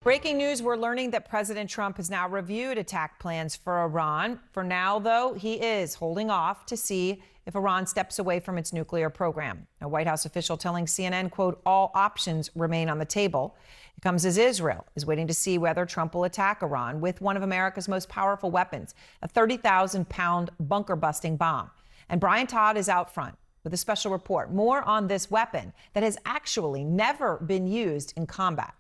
Breaking news, we're learning that President Trump has now reviewed attack plans for Iran. For now, though, he is holding off to see if Iran steps away from its nuclear program. A White House official telling CNN, quote, all options remain on the table. It comes as Israel is waiting to see whether Trump will attack Iran with one of America's most powerful weapons, a 30,000-pound bunker-busting bomb. And Brian Todd is out front with a special report. More on this weapon that has actually never been used in combat.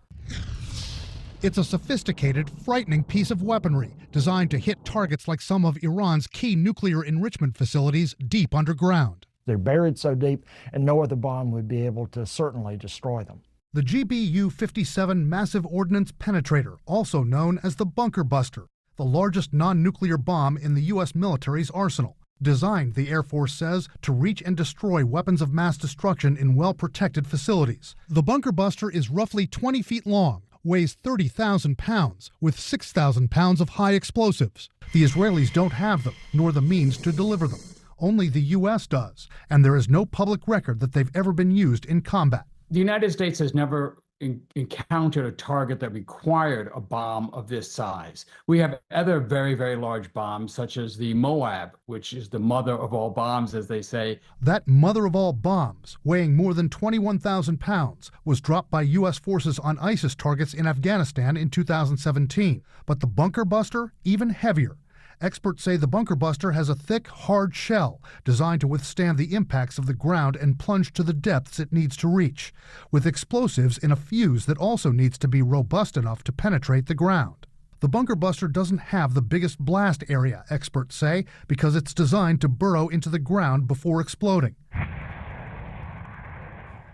It's a sophisticated, frightening piece of weaponry designed to hit targets like some of Iran's key nuclear enrichment facilities deep underground. They're buried so deep, and no other bomb would be able to certainly destroy them. The GBU-57 Massive Ordnance Penetrator, also known as the Bunker Buster, the largest non-nuclear bomb in the U.S. military's arsenal. Designed, the Air Force says, to reach and destroy weapons of mass destruction in well-protected facilities. The Bunker Buster is roughly 20 feet long, weighs 30,000 pounds, with 6,000 pounds of high explosives. The Israelis don't have them, nor the means to deliver them. Only the U.S. does, and there is no public record that they've ever been used in combat. The United States has never encountered a target that required a bomb of this size. We have other very, very large bombs, such as the Moab, which is the mother of all bombs, as they say. That mother of all bombs, weighing more than 21,000 pounds, was dropped by U.S. forces on ISIS targets in Afghanistan in 2017. But the Bunker Buster, even heavier. Experts say the Bunker Buster has a thick, hard shell designed to withstand the impacts of the ground and plunge to the depths it needs to reach, with explosives in a fuse that also needs to be robust enough to penetrate the ground. The Bunker Buster doesn't have the biggest blast area, experts say, because it's designed to burrow into the ground before exploding.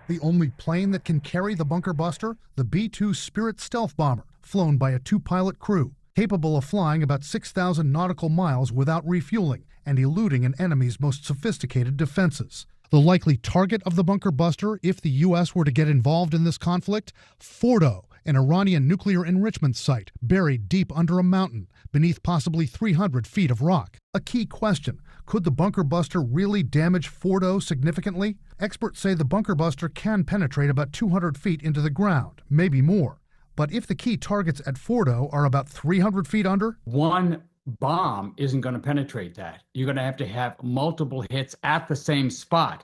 The only plane that can carry the Bunker Buster, the B-2 Spirit stealth bomber, flown by a two-pilot crew, capable of flying about 6,000 nautical miles without refueling and eluding an enemy's most sophisticated defenses. The likely target of the Bunker Buster, if the U.S. were to get involved in this conflict, Fordo, an Iranian nuclear enrichment site buried deep under a mountain beneath possibly 300 feet of rock. A key question, could the Bunker Buster really damage Fordo significantly? Experts say the Bunker Buster can penetrate about 200 feet into the ground, maybe more. But if the key targets at Fordo are about 300 feet under? One bomb isn't going to penetrate that. You're going to have multiple hits at the same spot.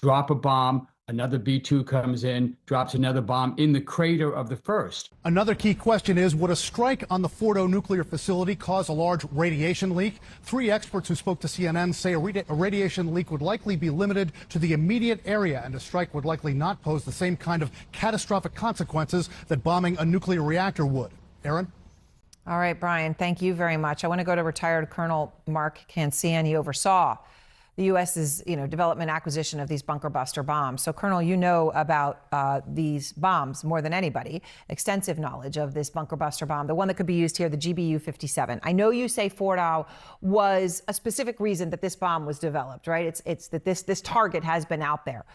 Drop a bomb, another B-2 comes in, drops another bomb in the crater of the first. Another key question is, would a strike on the Fordo nuclear facility cause a large radiation leak? Three experts who spoke to CNN say a radiation leak would likely be limited to the immediate area, and a strike would likely not pose the same kind of catastrophic consequences that bombing a nuclear reactor would. Aaron? All right, Brian, thank you very much. I want to go to retired Colonel Mark Cancian. He oversaw the U.S.'s, development acquisition of these bunker buster bombs. So, Colonel, you know about these bombs more than anybody. Extensive knowledge of this bunker buster bomb, the one that could be used here, the GBU-57. I know you say Fordo was a specific reason that this bomb was developed, right? It's that this target has been out there.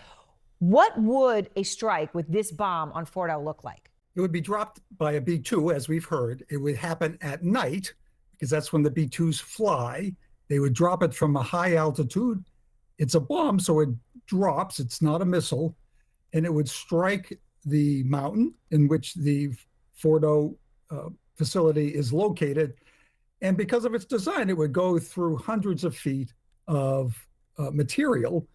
What would a strike with this bomb on Fordo look like? It would be dropped by a B-2, as we've heard. It would happen at night, because that's when the B-2s fly. They would drop it from a high altitude. It's a bomb, so it drops. It's not a missile. And it would strike the mountain in which the Fordo facility is located. And because of its design, it would go through hundreds of feet of material.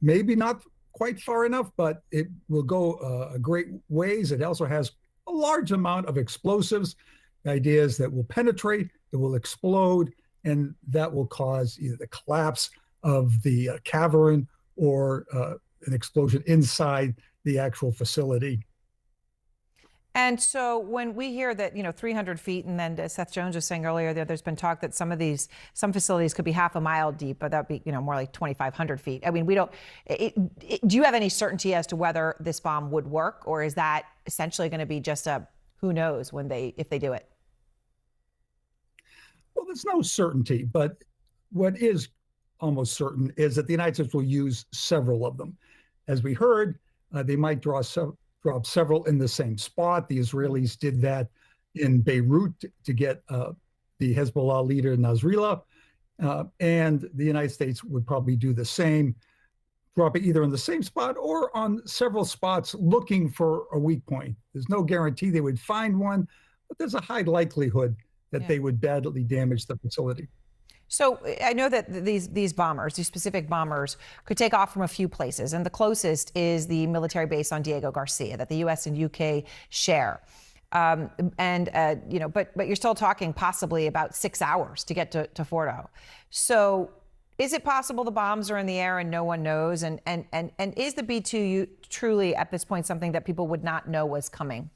Maybe not quite far enough, but it will go a great ways. It also has a large amount of explosives, ideas that will penetrate, that will explode, and that will cause either the collapse of the cavern or an explosion inside the actual facility. And so when we hear that, 300 feet, and then Seth Jones was saying earlier that there's been talk that some facilities could be half a mile deep, but that'd be, more like 2,500 feet. I mean, do you have any certainty as to whether this bomb would work, or is that essentially going to be just a who knows if they do it? Well, there's no certainty, but what is almost certain is that the United States will use several of them. As we heard, they might drop several in the same spot. The Israelis did that in Beirut to get the Hezbollah leader Nasrallah, and the United States would probably do the same, drop it either in the same spot or on several spots looking for a weak point. There's no guarantee they would find one, but there's a high likelihood that they would badly damage the facility. So I know that these bombers, these specific bombers, could take off from a few places, and the closest is the military base on Diego Garcia that the U.S. and U.K. share. But you're still talking possibly about 6 hours to get to Fordo. So is it possible the bombs are in the air and no one knows? And is the B-2 truly at this point something that people would not know was coming?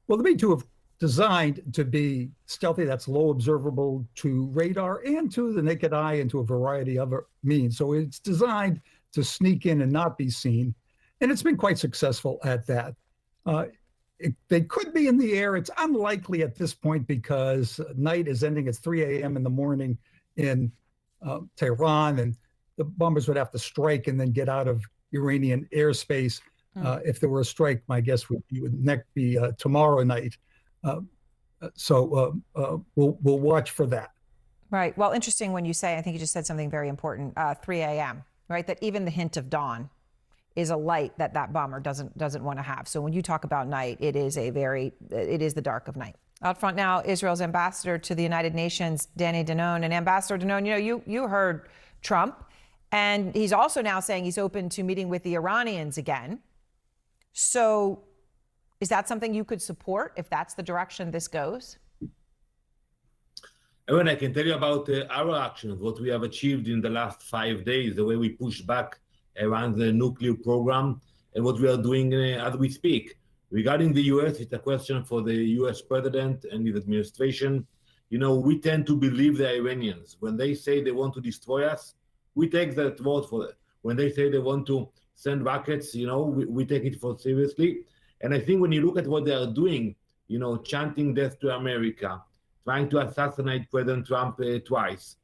Well, the B-2 have designed to be stealthy. That's low observable to radar and to the naked eye and to a variety of other means. So it's designed to sneak in and not be seen. And it's been quite successful at that. They could be in the air. It's unlikely at this point because night is ending at 3 a.m. in the morning in Tehran, and the bombers would have to strike and then get out of Iranian airspace. If there were a strike, my guess would be tomorrow night. So we'll watch for that. Right. Well, interesting when you say, I think you just said something very important, 3 a.m., right? That even the hint of dawn is a light that bomber doesn't want to have. So when you talk about night, it is the dark of night. Out front now, Israel's ambassador to the United Nations, Danny Danon. And Ambassador Danon, you heard Trump, and he's also now saying he's open to meeting with the Iranians again. So is that something you could support if that's the direction this goes? Evan, I can tell you about our actions, what we have achieved in the last 5 days, the way we pushed back Iran's nuclear program, and what we are doing as we speak. Regarding the U.S., it's a question for the U.S. president and his administration. You know, we tend to believe the Iranians. When they say they want to destroy us, we take that word for it. When they say they want to send rockets, you know, we take it for seriously. And I think when you look at what they are doing, you know, chanting death to America, trying to assassinate President Trump twice,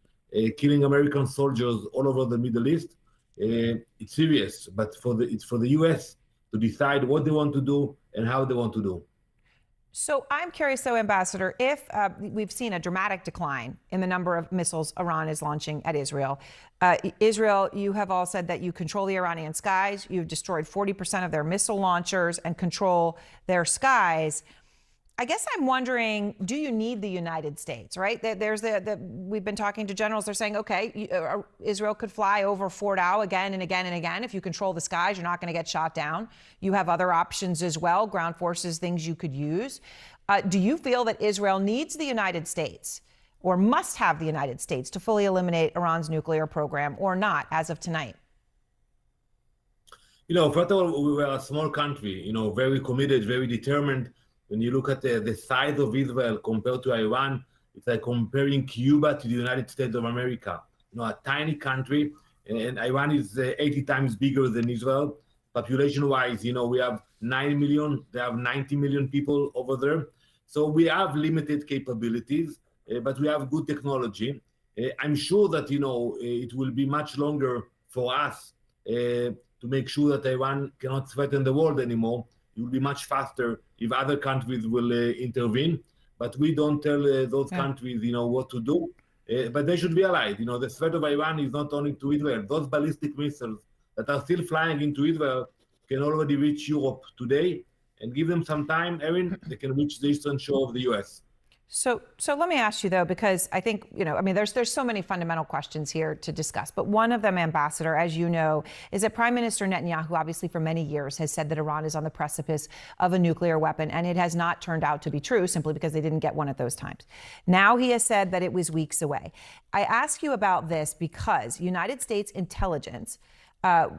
killing American soldiers all over the Middle East, it's serious. But it's for the U.S. to decide what they want to do and how they want to do. So I'm curious, though, Ambassador, if we've seen a dramatic decline in the number of missiles Iran is launching at Israel. Israel, you have all said that you control the Iranian skies. You've destroyed 40% of their missile launchers and control their skies. I guess I'm wondering, do you need the United States, right? There's we've been talking to generals. They're saying, okay, Israel could fly over Fordow again and again and again. If you control the skies, you're not going to get shot down. You have other options as well, ground forces, things you could use. Do you feel that Israel needs the United States or must have the United States to fully eliminate Iran's nuclear program or not as of tonight? You know, first of all, we were a small country, you know, very committed, very determined. When you look at the size of Israel compared to Iran, it's like comparing Cuba to the United States of America. You know, a tiny country, and Iran is 80 times bigger than Israel. Population-wise, you know, we have 9 million, they have 90 million people over there. So we have limited capabilities, but we have good technology. I'm sure that, you know, it will be much longer for us to make sure that Iran cannot threaten the world anymore. It will be much faster if other countries will intervene. But we don't tell those countries, you know, what to do. But they should realize, you know, the threat of Iran is not only to Israel. Those ballistic missiles that are still flying into Israel can already reach Europe today. And give them some time, Erin, they can reach the eastern shore of the U.S. So let me ask you, though, because I think, you know, I mean, there's so many fundamental questions here to discuss. But one of them, Ambassador, as you know, is that Prime Minister Netanyahu, obviously for many years, has said that Iran is on the precipice of a nuclear weapon. And it has not turned out to be true simply because they didn't get one at those times. Now he has said that it was weeks away. I ask you about this because United States intelligence,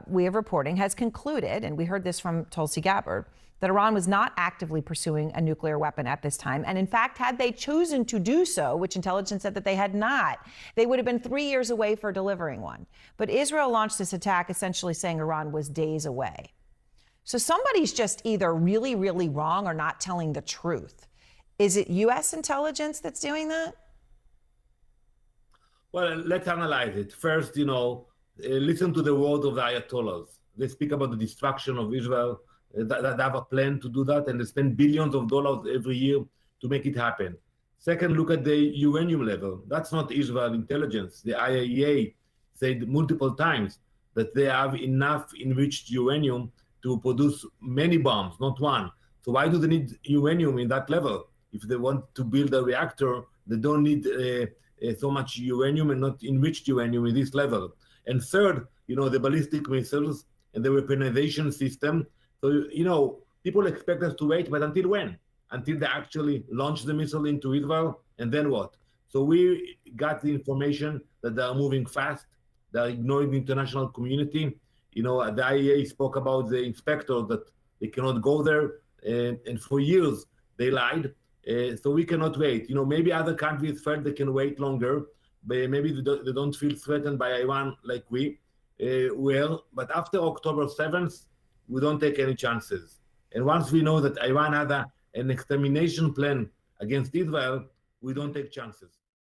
we have reporting, has concluded, and we heard this from Tulsi Gabbard, that Iran was not actively pursuing a nuclear weapon at this time. And in fact, had they chosen to do so, which intelligence said that they had not, they would have been 3 years away for delivering one. But Israel launched this attack essentially saying Iran was days away. So somebody's just either really, really wrong or not telling the truth. Is it U.S. intelligence that's doing that? Well, let's analyze it. First, you know, listen to the word of the Ayatollahs. They speak about the destruction of Israel. They have a plan to do that, and they spend billions of dollars every year to make it happen. Second, look at the uranium level. That's not Israel intelligence. The IAEA said multiple times that they have enough enriched uranium to produce many bombs, not one. So why do they need uranium in that level? If they want to build a reactor, they don't need so much uranium and not enriched uranium in this level. And third, the ballistic missiles and the weaponization system. So, people expect us to wait, but until when? Until they actually launch the missile into Israel, and then what? So we got the information that they are moving fast. They are ignoring the international community. The IAEA spoke about the inspector that they cannot go there, and for years they lied. So we cannot wait. Maybe other countries felt they can wait longer, but maybe they don't feel threatened by Iran like we will. But after October 7th, we don't take any chances. And once we know that Iran has an extermination plan against Israel, we don't take chances.